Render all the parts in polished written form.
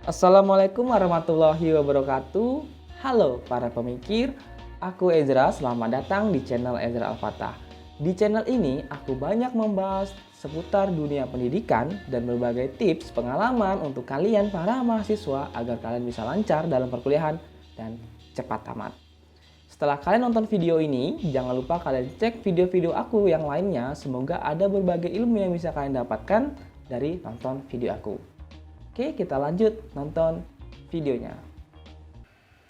Assalamualaikum warahmatullahi wabarakatuh. Halo para pemikir, aku Ezra, selamat datang di channel Ezra Al-Fatah. Di channel ini aku banyak membahas seputar dunia pendidikan dan berbagai tips pengalaman untuk kalian para mahasiswa agar kalian bisa lancar dalam perkuliahan dan cepat tamat. Setelah kalian nonton video ini, jangan lupa kalian cek video-video aku yang lainnya. Semoga ada berbagai ilmu yang bisa kalian dapatkan dari nonton video aku. Oke, kita lanjut nonton videonya.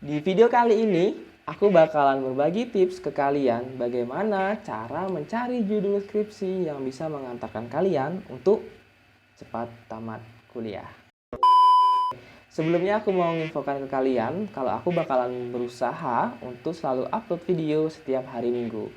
Di video kali ini, aku bakalan berbagi tips ke kalian bagaimana cara mencari judul skripsi yang bisa mengantarkan kalian untuk cepat tamat kuliah. Sebelumnya aku mau menginfokan ke kalian kalau aku bakalan berusaha untuk selalu upload video setiap hari Minggu.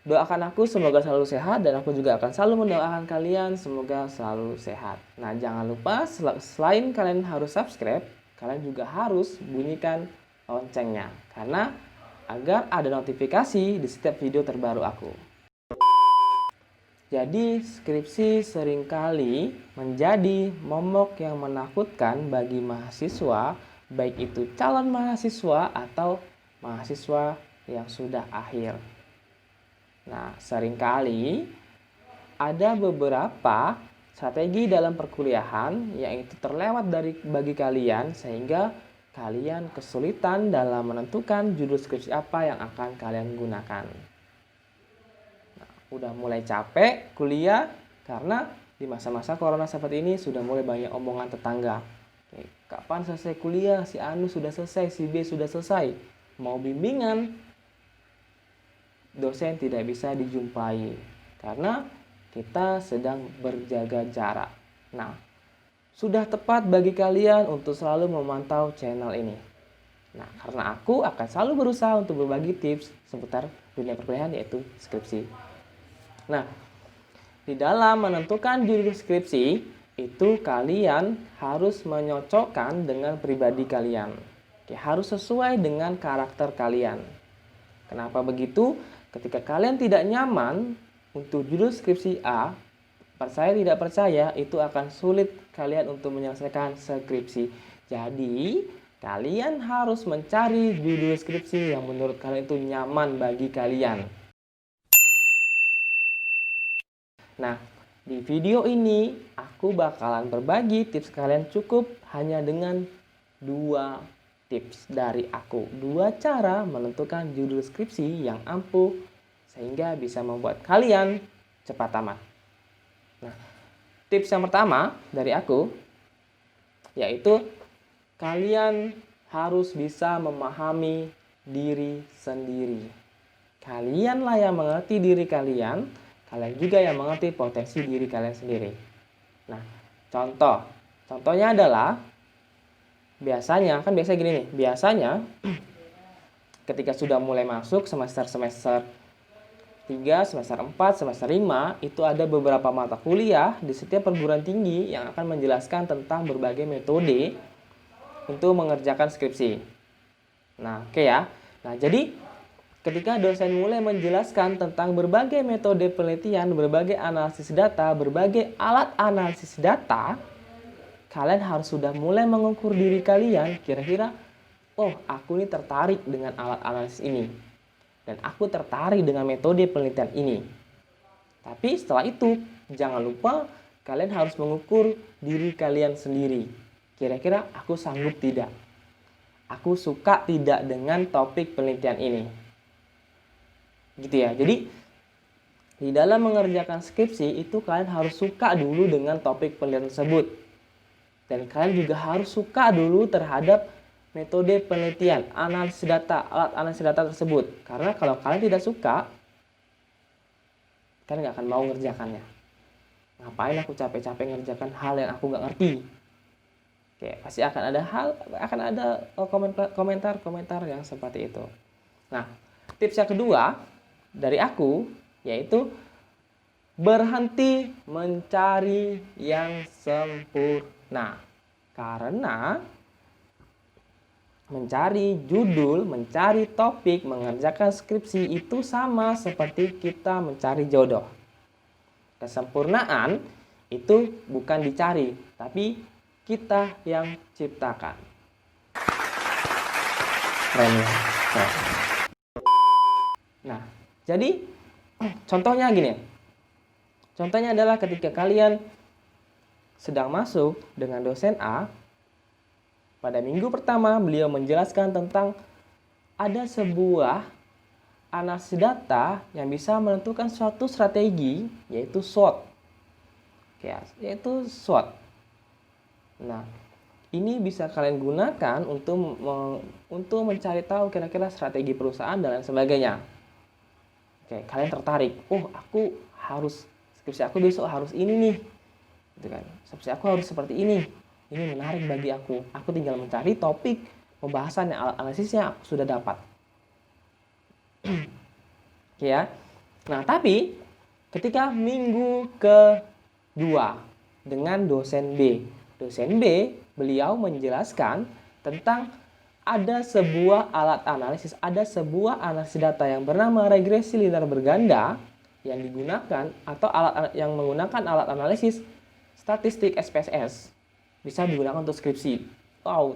Doakan aku semoga selalu sehat dan aku juga akan selalu mendoakan kalian semoga selalu sehat. Nah, jangan lupa selain kalian harus subscribe, kalian juga harus bunyikan loncengnya karena agar ada notifikasi di setiap video terbaru aku. Jadi, skripsi seringkali menjadi momok yang menakutkan bagi mahasiswa, baik itu calon mahasiswa atau mahasiswa yang sudah akhir. Nah, seringkali ada beberapa strategi dalam perkuliahan yang itu terlewat bagi kalian sehingga kalian kesulitan dalam menentukan judul skripsi apa yang akan kalian gunakan. Nah, udah mulai capek kuliah karena di masa-masa corona seperti ini sudah mulai banyak omongan tetangga. Kapan selesai kuliah? Si Anu sudah selesai, si B sudah selesai. Mau bimbingan, dosen tidak bisa dijumpai karena kita sedang berjaga jarak. Nah, sudah tepat bagi kalian untuk selalu memantau channel ini. Nah, karena aku akan selalu berusaha untuk berbagi tips seputar dunia perkuliahan yaitu skripsi. Nah, di dalam menentukan judul skripsi itu kalian harus menyocokkan dengan pribadi kalian. Harus sesuai dengan karakter kalian. Kenapa begitu? Ketika kalian tidak nyaman untuk judul skripsi A, percaya tidak percaya itu akan sulit kalian untuk menyelesaikan skripsi. Jadi, kalian harus mencari judul skripsi yang menurut kalian itu nyaman bagi kalian. Nah, di video ini aku bakalan berbagi tips kalian cukup hanya dengan 2 tips dari aku. 2 cara menentukan judul skripsi yang ampuh sehingga bisa membuat kalian cepat tamat. Nah, tips yang pertama dari aku yaitu kalian harus bisa memahami diri sendiri. Kalianlah yang mengerti diri kalian, kalian juga yang mengerti potensi diri kalian sendiri. Nah, contohnya adalah biasanya gini nih, biasanya ketika sudah mulai masuk semester 3, semester 4, semester 5 itu ada beberapa mata kuliah di setiap perguruan tinggi yang akan menjelaskan tentang berbagai metode untuk mengerjakan skripsi. Nah, oke ya. Nah, jadi ketika dosen mulai menjelaskan tentang berbagai metode penelitian, berbagai analisis data, berbagai alat analisis data, kalian harus sudah mulai mengukur diri kalian, kira-kira, oh aku ini tertarik dengan alat analisis ini. Dan aku tertarik dengan metode penelitian ini. Tapi setelah itu, jangan lupa kalian harus mengukur diri kalian sendiri. Kira-kira aku sanggup tidak? Aku suka tidak dengan topik penelitian ini? Gitu ya, jadi di dalam mengerjakan skripsi itu kalian harus suka dulu dengan topik penelitian tersebut. Dan kalian juga harus suka dulu terhadap metode penelitian, analisis data, alat analisis data tersebut. Karena kalau kalian tidak suka, kalian nggak akan mau ngerjakannya. Ngapain aku capek-capek ngerjakan hal yang aku nggak ngerti? Oke, pasti akan ada komentar-komentar yang seperti itu. Nah, tips yang kedua dari aku yaitu berhenti mencari yang sempurna. Karena mencari judul, mencari topik, mengerjakan skripsi itu sama seperti kita mencari jodoh. Kesempurnaan itu bukan dicari, tapi kita yang ciptakan. Keren ya? Nah, jadi contohnya gini. Contohnya adalah ketika kalian sedang masuk dengan dosen A, pada minggu pertama beliau menjelaskan tentang ada sebuah analisis data yang bisa menentukan suatu strategi, yaitu SWOT. Yaitu SWOT. Nah, ini bisa kalian gunakan untuk mencari tahu kira-kira strategi perusahaan dan lain sebagainya. Oke, kalian tertarik. Oh, skripsi aku besok harus ini nih. Gitu kan. Skripsi aku harus seperti ini. Ini menarik bagi aku. Aku tinggal mencari topik pembahasan yang analisisnya aku sudah dapat. Oke ya. Nah, tapi ketika minggu kedua dengan dosen B. Dosen B, beliau menjelaskan tentang ada sebuah alat analisis, ada sebuah analisis data yang bernama regresi linear berganda yang digunakan atau yang menggunakan alat analisis statistik SPSS. Bisa digunakan untuk skripsi. Wow,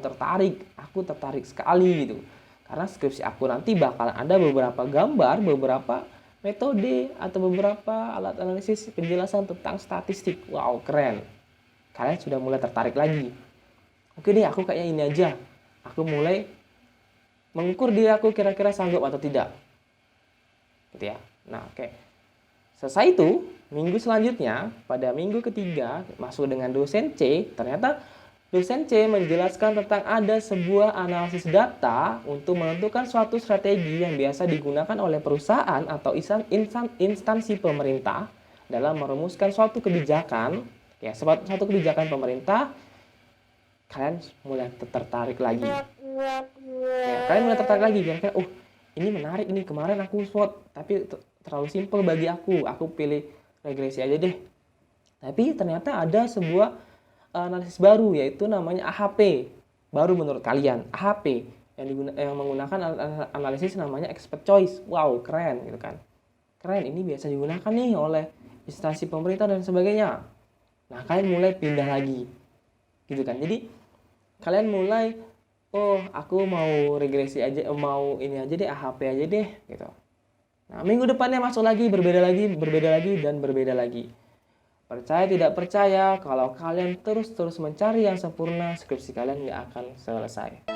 aku tertarik sekali gitu. Karena skripsi aku nanti bakalan ada beberapa gambar, beberapa metode atau beberapa alat analisis penjelasan tentang statistik. Wow, keren. Kalian sudah mulai tertarik lagi. Oke deh, aku kayaknya ini aja. Aku mulai mengukur diri aku kira-kira sanggup atau tidak. Gitu ya. Nah, oke. Selesai itu, minggu selanjutnya, pada minggu ketiga, masuk dengan dosen C, ternyata dosen C menjelaskan tentang ada sebuah analisis data untuk menentukan suatu strategi yang biasa digunakan oleh perusahaan atau instansi pemerintah dalam merumuskan suatu kebijakan, suatu kebijakan pemerintah. Kalian mulai tertarik lagi. Kalian mulai tertarik lagi, kira-kira, ini menarik ini, kemarin aku SWOT, tapi terlalu simpel bagi aku pilih regresi aja deh. Tapi ternyata ada sebuah analisis baru, yaitu namanya AHP. Baru menurut kalian, AHP yang menggunakan analisis namanya expert choice. Wow, keren gitu kan. Keren, ini biasa digunakan nih oleh instansi pemerintah dan sebagainya. Nah, kalian mulai pindah lagi. Gitu kan. Jadi kalian mulai, aku mau regresi aja, mau ini aja deh, AHP aja deh gitu. Nah, minggu depannya masuk lagi, berbeda lagi. Percaya tidak percaya, kalau kalian terus mencari yang sempurna, skripsi kalian nggak akan selesai.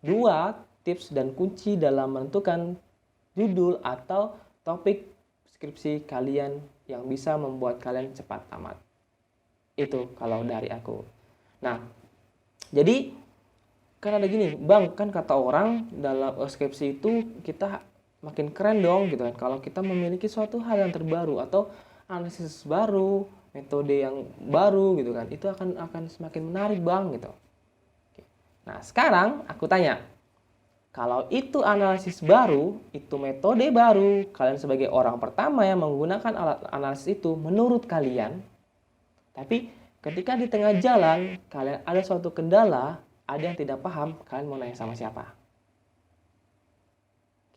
2 tips dan kunci dalam menentukan judul atau topik skripsi kalian yang bisa membuat kalian cepat tamat. Itu kalau dari aku. Nah, jadi kan ada gini, Bang, kan kata orang dalam skripsi itu kita makin keren dong gitu kan. Kalau kita memiliki suatu hal yang terbaru atau analisis baru, metode yang baru gitu kan, itu akan semakin menarik, Bang gitu. Nah, sekarang aku tanya, kalau itu analisis baru, itu metode baru, kalian sebagai orang pertama yang menggunakan alat analisis itu, menurut kalian, tapi ketika di tengah jalan kalian ada suatu kendala, ada yang tidak paham, kalian mau nanya sama siapa?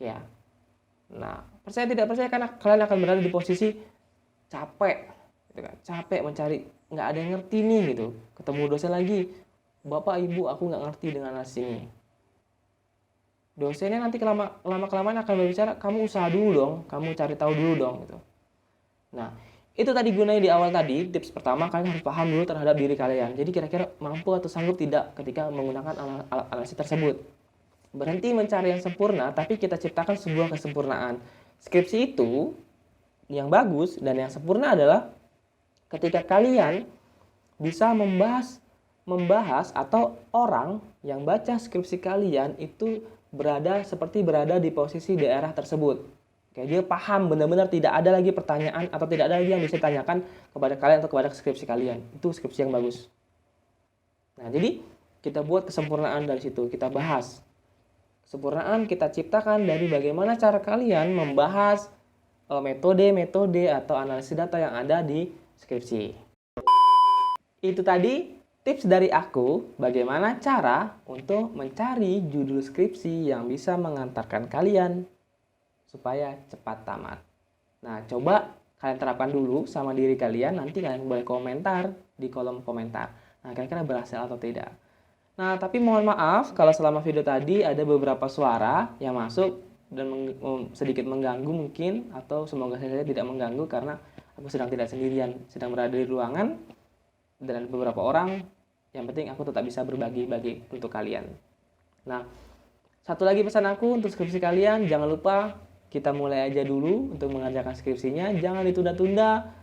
Ya. Nah, percaya tidak percaya karena kalian akan berada di posisi capek, gitu kan? Capek mencari, nggak ada yang ngerti nih gitu. Ketemu dosen lagi, Bapak Ibu, aku nggak ngerti dengan analisis ini. Dosennya nanti lama-kelamaan akan berbicara, kamu usaha dulu dong, kamu cari tahu dulu dong gitu. Nah, itu tadi gunanya di awal tadi, tips pertama kalian harus paham dulu terhadap diri kalian. Jadi kira-kira mampu atau sanggup tidak ketika menggunakan alat analisis tersebut. Berhenti mencari yang sempurna, tapi kita ciptakan sebuah kesempurnaan. Skripsi itu yang bagus dan yang sempurna adalah ketika kalian bisa membahas atau orang yang baca skripsi kalian itu seperti berada di posisi daerah tersebut. Dia paham benar-benar, tidak ada lagi pertanyaan atau tidak ada lagi yang bisa ditanyakan kepada kalian atau kepada skripsi kalian. Itu skripsi yang bagus. Nah, jadi kita buat kesempurnaan dari situ, kita bahas. Kesempurnaan kita ciptakan dari bagaimana cara kalian membahas metode-metode atau analisis data yang ada di skripsi. Itu tadi tips dari aku bagaimana cara untuk mencari judul skripsi yang bisa mengantarkan kalian supaya cepat tamat. Nah, coba kalian terapkan dulu sama diri kalian, nanti kalian boleh komentar di kolom komentar. Nah, kira-kira berhasil atau tidak. Nah, tapi mohon maaf kalau selama video tadi ada beberapa suara yang masuk dan sedikit mengganggu mungkin, atau semoga saja tidak mengganggu karena aku sedang tidak sendirian, sedang berada di ruangan dan ada beberapa orang. Yang penting aku tetap bisa berbagi-bagi untuk kalian. Nah, satu lagi pesan aku untuk skripsi kalian, jangan lupa kita mulai aja dulu untuk mengerjakan skripsinya, jangan ditunda-tunda.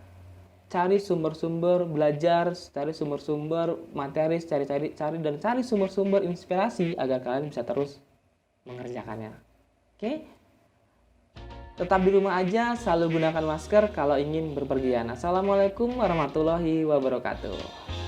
Cari sumber-sumber belajar, cari sumber-sumber materi, cari sumber-sumber inspirasi agar kalian bisa terus mengerjakannya. Oke? Tetap di rumah aja, selalu gunakan masker kalau ingin berpergian. Assalamualaikum warahmatullahi wabarakatuh.